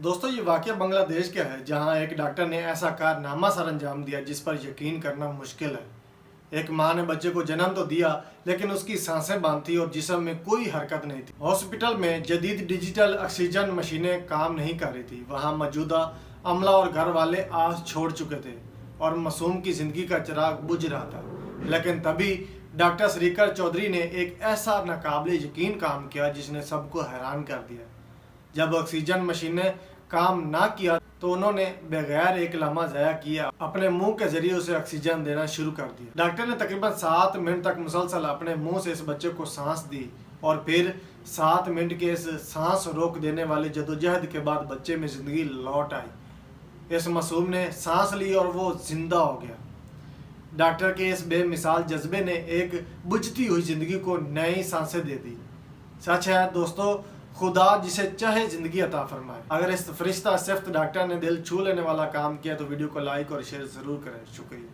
दोस्तों ये वाकया बांग्लादेश का है, जहां एक डॉक्टर ने ऐसा कारनामा सर अंजाम दिया जिस पर यकीन करना मुश्किल है। एक मां ने बच्चे को जन्म तो दिया, लेकिन उसकी सांसें बंद थी और जिस्म में कोई हरकत नहीं थी। हॉस्पिटल में जदीद डिजिटल ऑक्सीजन मशीनें काम नहीं कर रही थी। वहां मौजूदा अमला और घर वाले आस छोड़ चुके थे और मासूम की जिंदगी का चिराग बुझ रहा था। लेकिन तभी डॉक्टर श्रीकर चौधरी ने एक ऐसा नाकाबिले यकीन काम किया जिसने सबको हैरान कर दिया। जब ऑक्सीजन मशीनें काम ना किया तो उन्होंने बगैर एक लम्हा ज़ाया किया अपने मुंह के जरिए उसे ऑक्सीजन देना शुरू कर दिया। डॉक्टर ने तकरीबन 7 मिनट तक मुसलसल अपने मुंह से इस बच्चे को सांस दी और फिर 7 मिनट के इस सांस रोक देने वाली जदोजहद के बाद बच्चे में ज़िंदगी लौट आई। इस मासूम ने सांस ली और वो जिंदा हो गया। डॉक्टर के इस बेमिसाल जज्बे ने एक बुझती हुई ज़िंदगी को नई सांसें दे दी। सच है दोस्तों, खुदा जिसे चाहे जिंदगी अता फरमाए। अगर इस फरिश्ता सिफ्त डॉक्टर ने दिल छू लेने वाला काम किया तो वीडियो को लाइक और शेयर ज़रूर करें। शुक्रिया।